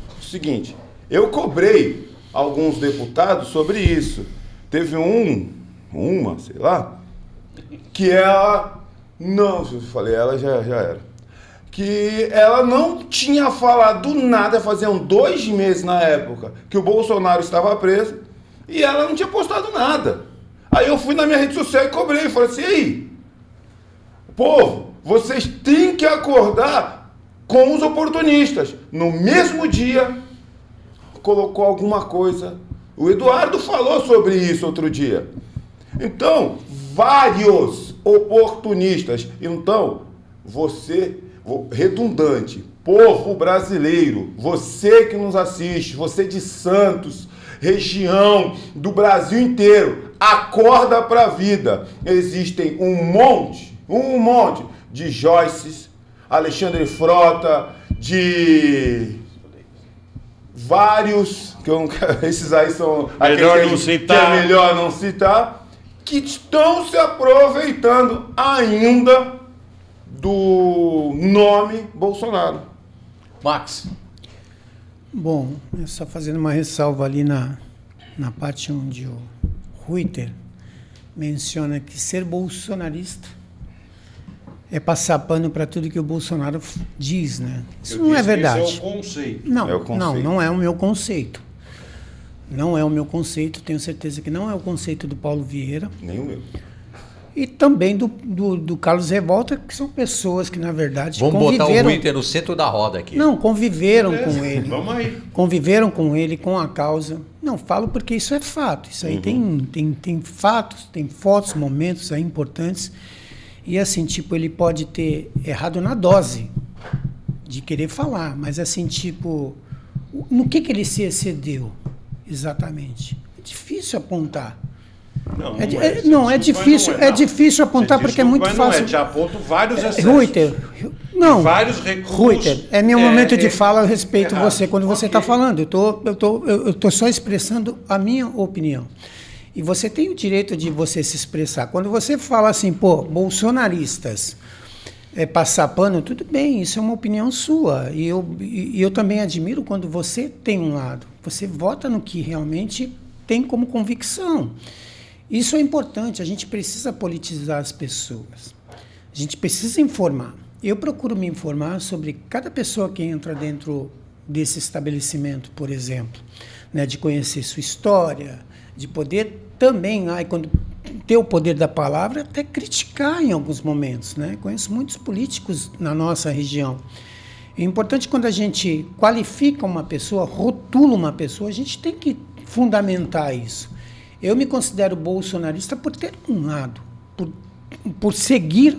é o seguinte, eu cobrei alguns deputados sobre isso. Teve uma, sei lá, que ela, não, eu falei, ela já era, que ela não tinha falado nada, faziam 2 meses na época que o Bolsonaro estava preso, e ela não tinha postado nada. Aí eu fui na minha rede social e cobrei, falei assim, e aí, povo, vocês têm que acordar com os oportunistas. No mesmo dia, colocou alguma coisa. O Eduardo falou sobre isso outro dia. Então, vários oportunistas. Então, você, redundante, povo brasileiro, você que nos assiste, você de Santos, região do Brasil inteiro, acorda para a vida. Existem um monte de Joyces, Alexandre Frota, de vários, que eu não quero, esses aí são aqueles que é melhor não citar, que estão se aproveitando ainda do nome Bolsonaro. Max. Bom, só fazendo uma ressalva ali na parte onde o Reuter menciona que ser bolsonarista é passar pano para tudo que o Bolsonaro diz, né? Isso não é verdade. Esse é o conceito. Não, É o conceito. não é o meu conceito. Não é o meu conceito, tenho certeza que não é o conceito do Paulo Vieira. Nem o meu. E também do Carlos Revolta, que são pessoas que, na verdade, Vamos conviveram... botar o Winter no centro da roda aqui. Não, conviveram Beleza, com ele. Vamos aí. Conviveram com ele, com a causa. Não, falo porque isso é fato. Isso aí tem fatos, tem fotos, momentos aí importantes. E assim, tipo, ele pode ter errado na dose de querer falar, mas assim, tipo, no que ele se excedeu exatamente? É difícil apontar. Não, é difícil apontar porque é muito fácil. Te aponto vários excessos. Ruiter, não. Vários recursos. Ruiter, é meu momento de fala, eu respeito você quando você está falando. Eu tô só expressando a minha opinião. E você tem o direito de você se expressar. Quando você fala assim, pô, bolsonaristas, passar pano, tudo bem, isso é uma opinião sua. E eu também admiro quando você tem um lado. Você vota no que realmente tem como convicção. Isso é importante, a gente precisa politizar as pessoas. A gente precisa informar. Eu procuro me informar sobre cada pessoa que entra dentro desse estabelecimento, por exemplo, né, de conhecer sua história, de poder também, quando ter o poder da palavra, até criticar em alguns momentos, né? Conheço muitos políticos na nossa região. É importante quando a gente qualifica uma pessoa, rotula uma pessoa, a gente tem que fundamentar isso. Eu me considero bolsonarista por ter um lado, por seguir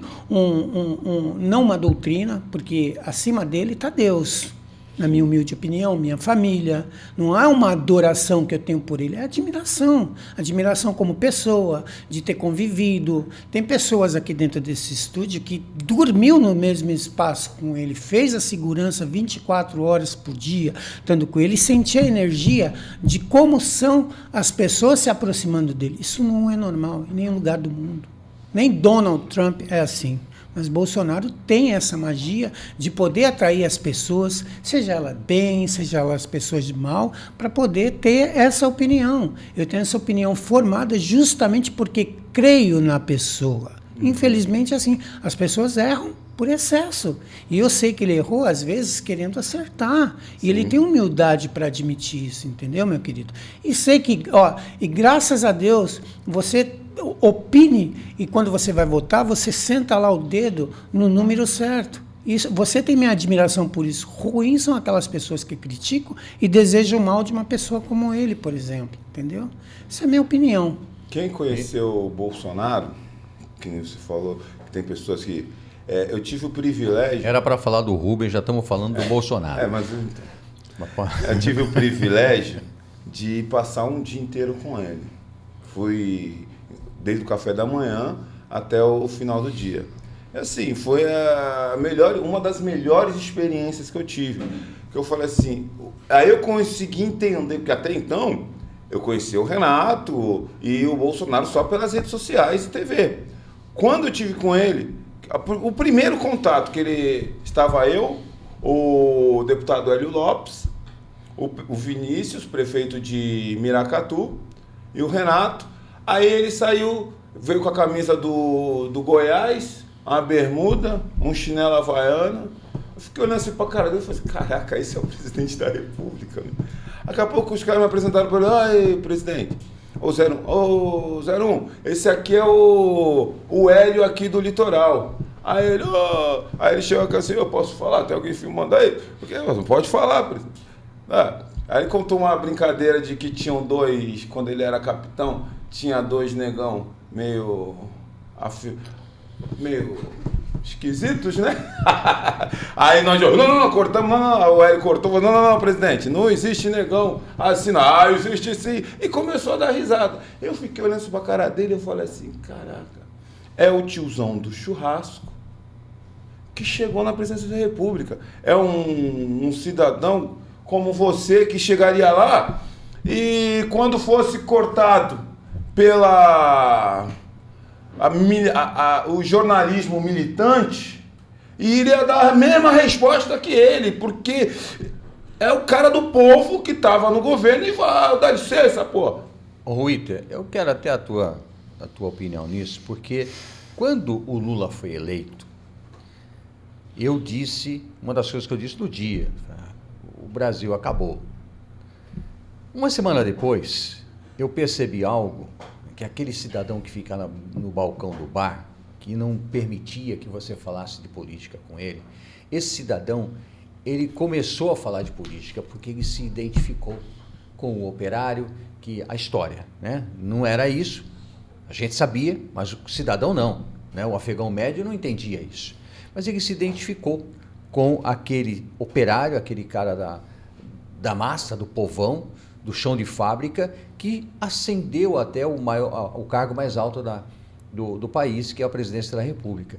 não uma doutrina, porque acima dele está Deus, na minha humilde opinião, minha família. Não há uma adoração que eu tenho por ele, é admiração. Admiração como pessoa, de ter convivido. Tem pessoas aqui dentro desse estúdio que dormiu no mesmo espaço com ele, fez a segurança 24 horas por dia, estando com ele, e sentia a energia de como são as pessoas se aproximando dele. Isso não é normal em nenhum lugar do mundo. Nem Donald Trump é assim. Mas Bolsonaro tem essa magia de poder atrair as pessoas, seja ela bem, seja elas as pessoas de mal, para poder ter essa opinião. Eu tenho essa opinião formada justamente porque creio na pessoa. Infelizmente, assim, as pessoas erram por excesso. E eu sei que ele errou, às vezes, querendo acertar. E ele tem humildade para admitir isso, entendeu, meu querido? E sei que, e graças a Deus, você opine, e quando você vai votar, você senta lá o dedo no número certo. Isso, você tem minha admiração por isso. Ruins são aquelas pessoas que criticam e desejam mal de uma pessoa como ele, por exemplo. Entendeu? Essa é a minha opinião. Quem conheceu o Bolsonaro, que você falou, que tem pessoas que... eu tive o privilégio... Era para falar do Rubens, já estamos falando do Bolsonaro. Mas eu tive o privilégio de passar um dia inteiro com ele. Fui desde o café da manhã até o final do dia. Assim, foi uma das melhores experiências que eu tive. Que eu falei assim, aí eu consegui entender, porque até então eu conheci o Renato e o Bolsonaro só pelas redes sociais e TV. Quando eu tive com ele, o primeiro contato que ele estava eu, o deputado Hélio Lopes, o Vinícius, prefeito de Miracatu, e o Renato. Aí ele veio com a camisa do Goiás, uma bermuda, um chinelo havaiana. Eu fiquei olhando assim pra cara dele e falei assim, caraca, esse é o presidente da República. Né? Daqui a pouco os caras me apresentaram para ele, ai, presidente, ô 01, esse aqui é o Hélio aqui do litoral. Aí ele chegou aqui assim, eu posso falar? Tem alguém filmando aí? Porque não pode falar, presidente. Aí ele contou uma brincadeira de que tinham dois, quando ele era capitão, tinha dois negão meio esquisitos, né? Aí nós cortamos, o Hélio cortou, não, presidente, não existe negão assim, não, existe sim, e começou a dar risada. Eu fiquei olhando pra cara dele e falei assim, caraca, é o tiozão do churrasco que chegou na presidência da República, é um cidadão como você que chegaria lá e quando fosse cortado o jornalismo militante, iria dar a mesma resposta que ele, porque é o cara do povo que estava no governo e vai dar licença, pô. Ruiter, eu quero até a tua opinião nisso, porque quando o Lula foi eleito, eu disse, uma das coisas que eu disse no dia, o Brasil acabou. Uma semana depois, eu percebi algo, que aquele cidadão que fica no balcão do bar, que não permitia que você falasse de política com ele, esse cidadão, ele começou a falar de política porque ele se identificou com o operário, que a história, né? Não era isso, a gente sabia, mas o cidadão não, né? O afegão médio não entendia isso. Mas ele se identificou com aquele operário, aquele cara da massa, do povão, do chão de fábrica, que ascendeu até o cargo mais alto do país, que é a presidência da República.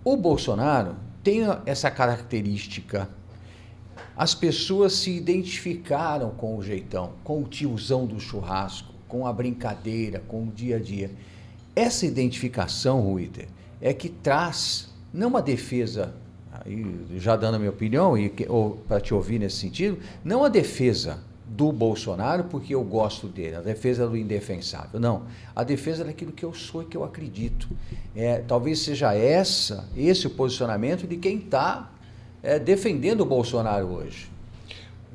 O Bolsonaro tem essa característica. As pessoas se identificaram com o jeitão, com o tiozão do churrasco, com a brincadeira, com o dia a dia. Essa identificação, Ruiter, é que traz, não uma defesa, aí, já dando a minha opinião, para te ouvir nesse sentido, não a defesa do Bolsonaro porque eu gosto dele, a defesa do indefensável, não. A defesa daquilo que eu sou e que eu acredito. Talvez seja esse o posicionamento de quem está defendendo o Bolsonaro hoje.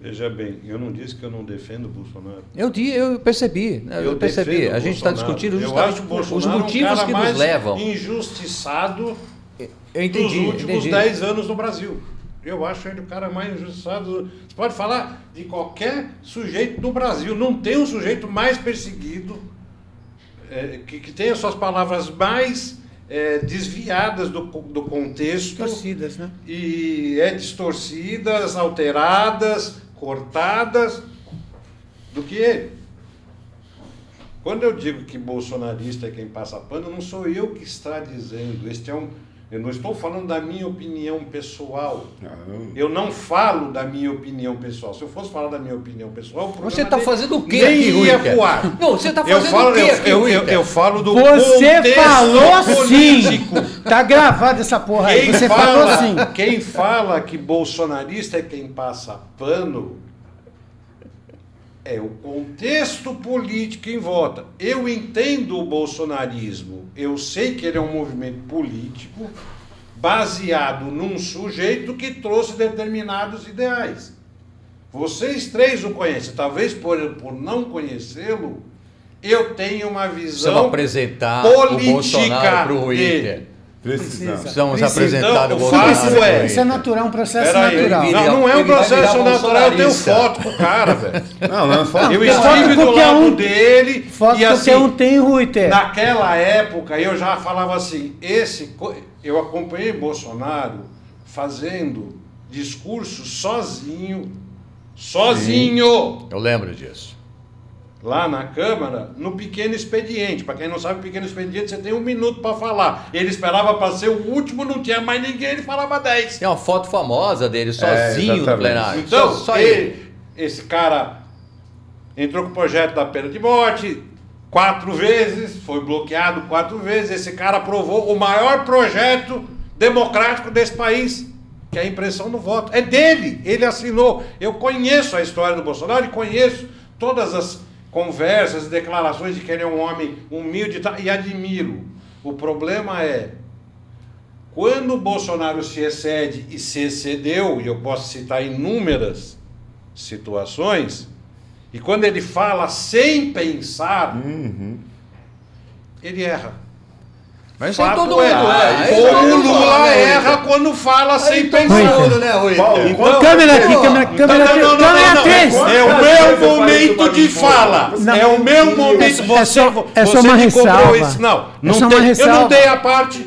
Veja bem, eu não disse que eu não defendo o Bolsonaro. Eu percebi, né? Eu percebi. A gente está discutindo justamente os motivos que nos levam. Injustiçado eu entendi, dos últimos 10 anos no Brasil. Eu acho ele o cara mais injustiçado. Você pode falar de qualquer sujeito do Brasil. Não tem um sujeito mais perseguido, que tem as suas palavras mais desviadas do contexto. Distorcidas, né? E distorcidas, alteradas, cortadas, do que ele. Quando eu digo que bolsonarista é quem passa pano, não sou eu que está dizendo. Eu não estou falando da minha opinião pessoal. Eu não falo da minha opinião pessoal. Se eu fosse falar da minha opinião pessoal... Você está fazendo o quê aqui, Ruiter? Não, você está fazendo o quê aqui, Ruiter? Eu falo do Você falou político. Sim. Tá gravado essa porra aí. Você falou sim. Quem fala que bolsonarista é quem passa pano é o contexto político em volta. Eu entendo o bolsonarismo, eu sei que ele é um movimento político baseado num sujeito que trouxe determinados ideais. Vocês três o conhecem, talvez por não conhecê-lo, eu tenho uma visão apresentar política o Bolsonaro para o Ruiter. Precisamos apresentar o Bolsonaro. Isso é natural, um processo natural. Não é um processo natural, eu tenho foto com o cara, velho. Não é foto. Eu estive do lado dele. Foto e assim, qualquer um tem, Ruiter. Naquela época eu já falava assim, eu acompanhei Bolsonaro fazendo discurso sozinho. Sim. Eu lembro disso. Lá na Câmara, no pequeno expediente. Para quem não sabe, pequeno expediente, você tem 1 minuto para falar. Ele esperava para ser o último, não tinha mais ninguém, ele falava 10. Tem uma foto famosa dele, sozinho no plenário. Então, só ele. Esse cara entrou com o projeto da pena de morte 4 vezes, foi bloqueado 4 vezes. Esse cara aprovou o maior projeto democrático desse país, que é a impressão no voto. É dele, ele assinou. Eu conheço a história do Bolsonaro e conheço todas as conversas e declarações de que ele é um homem humilde e admiro. O problema é, quando o Bolsonaro se excede e se excedeu, e eu posso citar inúmeras situações, e quando ele fala sem pensar, ele erra. Mas isso aí todo mundo Como o Lula erra quando fala sem pensar. Então, câmera aqui, câmera 3. É o meu momento de fala. É o meu momento. Você uma ressalva. Isso. Não tem. Eu não dei a parte.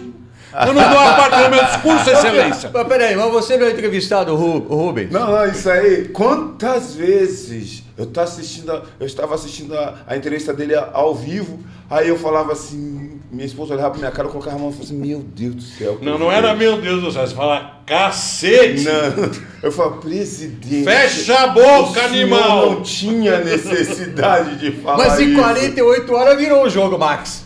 Eu não dou a parte do meu discurso, excelência. Mas peraí, mas você não é entrevistado, o Rubens? Não, isso aí. Quantas vezes eu estava assistindo a entrevista dele ao vivo, aí eu falava assim, minha esposa olhava pra minha cara, eu colocava a mão e falava assim, meu Deus do céu. Não era meu Deus do céu, você fala cacete. Não, eu falo, presidente. Fecha a boca, animal. Não tinha necessidade de falar mas em isso. 48 horas virou o jogo, Max.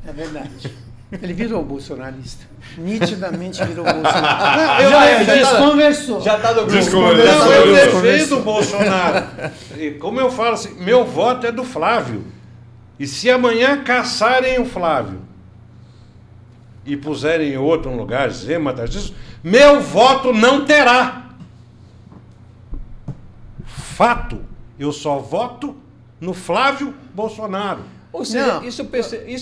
É verdade. Ele virou bolsonarista. Nitidamente virou bolsonarista. Desconversou. Já tá no grupo. Não, eu defendo o Bolsonaro. E como eu falo assim, meu voto é do Flávio. E se amanhã caçarem o Flávio, e puserem em outro lugar Zema Tarcísio, meu voto não terá. Fato. Eu só voto no Flávio Bolsonaro. Ou seja, isso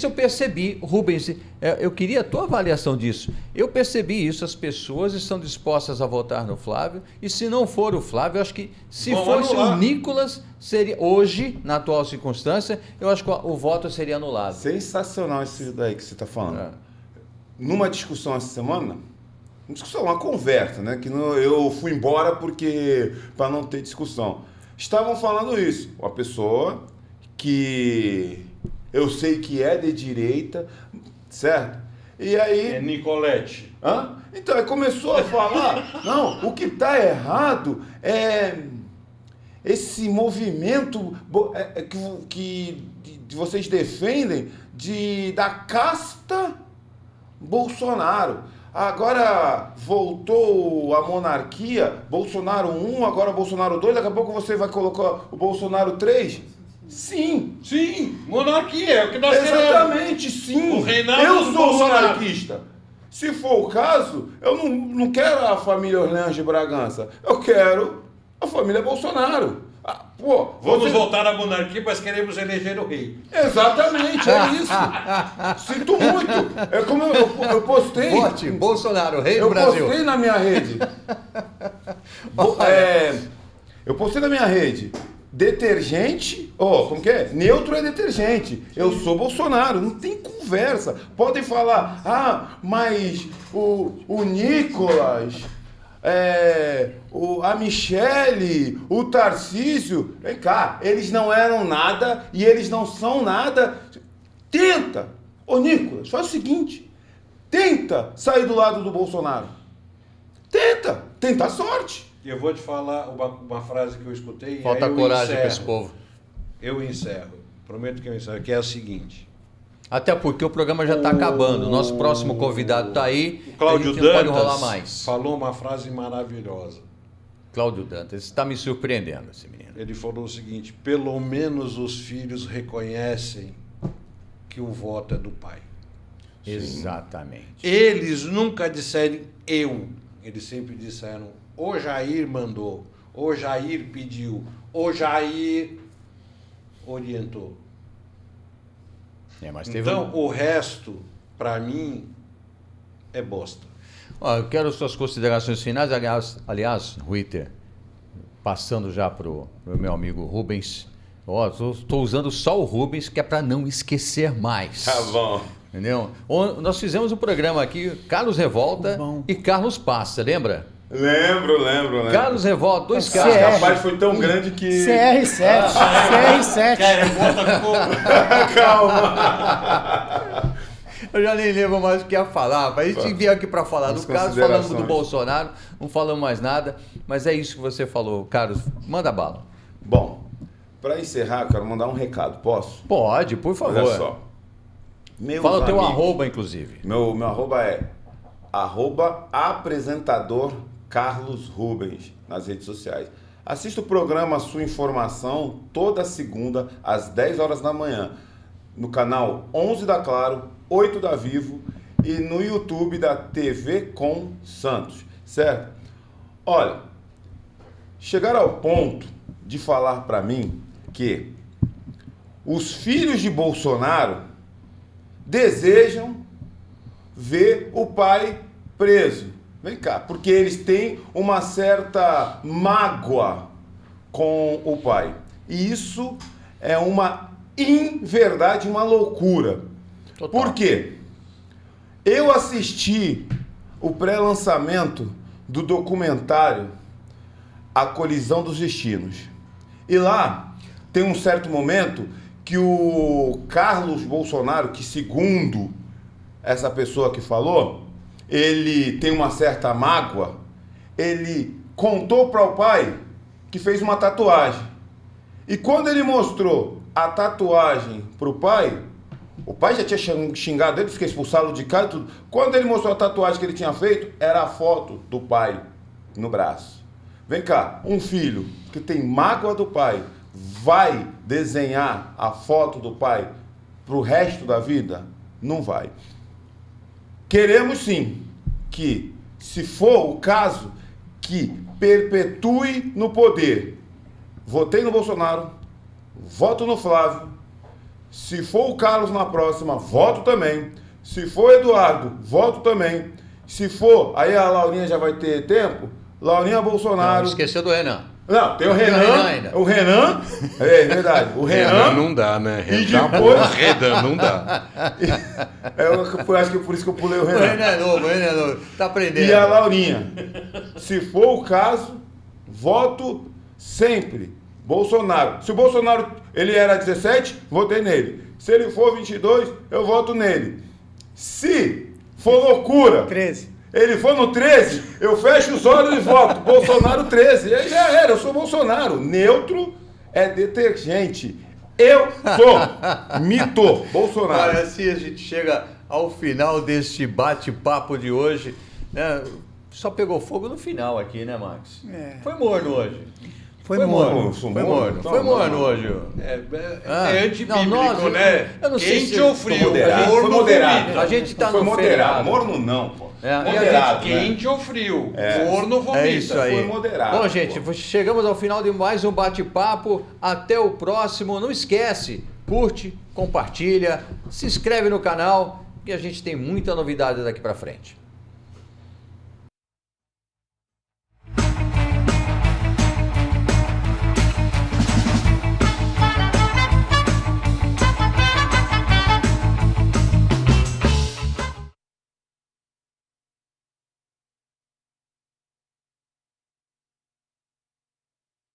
eu percebi, Rubens, eu queria a tua avaliação disso. Eu percebi isso, as pessoas estão dispostas a votar no Flávio, e se não for o Flávio, eu acho que se fosse o Nicolas, seria, hoje, na atual circunstância, eu acho que o voto seria anulado. Sensacional isso daí que você está falando. Numa discussão essa semana, uma conversa, né? Que eu fui embora para não ter discussão. Estavam falando isso, uma pessoa que eu sei que é de direita, certo? E aí... É Nicolete. Hã? Então, aí começou a falar, não, o que está errado é esse movimento que vocês defendem da casta Bolsonaro. Agora voltou a monarquia, Bolsonaro 1, agora Bolsonaro 2, daqui a pouco você vai colocar o Bolsonaro 3? Sim. Sim, monarquia, é o que nós queremos. Exatamente, sim. O reinado eu do sou Bolsonaro. monarquista. Se for o caso, eu não quero a família Orleans de Bragança. Eu quero a família Bolsonaro. Vamos voltar à monarquia, mas queremos eleger o rei. Exatamente, é isso. Sinto muito. É como eu postei. Vote Bolsonaro, rei do Brasil. Eu postei na minha rede. Eu postei na minha rede. Detergente, como que é? Neutro é detergente. Eu sou Bolsonaro, não tem conversa. Podem falar, mas o Nicolas, a Michele, o Tarcísio, vem cá, eles não eram nada e eles não são nada. Tenta, Nicolas, faz o seguinte, tenta sair do lado do Bolsonaro. Tenta a sorte. Eu vou te falar uma frase que eu escutei. Falta coragem para esse povo. Eu encerro. Prometo que eu encerro, que é a seguinte. Até porque o programa já está acabando. O nosso próximo convidado está aí. O Cláudio Dantas pode rolar mais. Falou uma frase maravilhosa. Cláudio Dantas, está me surpreendendo esse menino. Ele falou o seguinte: pelo menos os filhos reconhecem que o voto é do pai. Sim. Exatamente. Eles nunca disseram eu. Eles sempre disseram o Jair mandou, o Jair pediu, o Jair orientou. Mas teve então, o resto, para mim, é bosta. Eu quero suas considerações finais. Aliás, Ruiter, passando já para o meu amigo Rubens. Estou usando só o Rubens, que é para não esquecer mais. Tá bom. Entendeu? Nós fizemos um programa aqui, Carlos Revolta e Carlos Passa, lembra? Lembro. Carlos Revolta, 2 caras. Capaz foi tão grande que... CR7. Calma. Eu já nem lembro mais o que ia falar. A gente veio aqui para falar do Carlos, falamos do Bolsonaro, não falamos mais nada. Mas é isso que você falou, Carlos. Manda bala. Bom, para encerrar, quero mandar um recado. Posso? Pode, por favor. Olha só. Fala o teu arroba, inclusive. Meu arroba é @apresentador Carlos Rubens nas redes sociais. Assista o programa Sua Informação toda segunda às 10 horas da manhã no canal 11 da Claro, 8 da Vivo e no YouTube da TV Com Santos, certo? Olha, chegaram ao ponto de falar para mim que os filhos de Bolsonaro desejam ver o pai preso. Vem cá, porque eles têm uma certa mágoa com o pai. E isso é uma inverdade, uma loucura. Total. Por quê? Eu assisti o pré-lançamento do documentário A Colisão dos Destinos. E lá tem um certo momento que o Carlos Bolsonaro, que segundo essa pessoa que falou, ele tem uma certa mágoa, ele contou para o pai que fez uma tatuagem. E quando ele mostrou a tatuagem para o pai já tinha xingado ele, fiquei expulsado de casa e tudo. Quando ele mostrou a tatuagem que ele tinha feito, era a foto do pai no braço. Vem cá, um filho que tem mágoa do pai vai desenhar a foto do pai pro resto da vida? Não vai. Queremos sim que, se for o caso, que perpetue no poder. Votei no Bolsonaro, voto no Flávio. Se for o Carlos na próxima, voto também. Se for Eduardo, voto também. Se for, aí a Laurinha já vai ter tempo. Laurinha Bolsonaro. Não, esqueceu do Renan. Não, tem o Renan ainda. O Renan, é verdade. O Renan não dá, né? E depois... Renan não dá. Acho que é por isso que eu pulei o Renan. O Renan é novo. Tá aprendendo. E a Laurinha. Se for o caso, voto sempre Bolsonaro. Se o Bolsonaro ele era 17, votei nele. Se ele for 22, eu voto nele. Se for loucura... 13. Ele for no 13, eu fecho os olhos e voto. Bolsonaro 13. Aí já era, eu sou Bolsonaro. Neutro é detergente. Eu sou mito Bolsonaro. Olha, assim a gente chega ao final deste bate-papo de hoje. Né? Só pegou fogo no final aqui, né, Max? Foi morno hoje. Foi morno. Foi morno hoje. É antibíblico, né? Eu não sei quente se ou frio? Foi moderado. A gente tá foi no moderado. feriado. Morno não, pô. Moderado, quente ou frio? Forno vomita. É isso aí. Foi moderado. Bom, gente, chegamos ao final de mais um bate-papo. Até o próximo. Não esquece, curte, compartilha, se inscreve no canal, que a gente tem muita novidade daqui pra frente.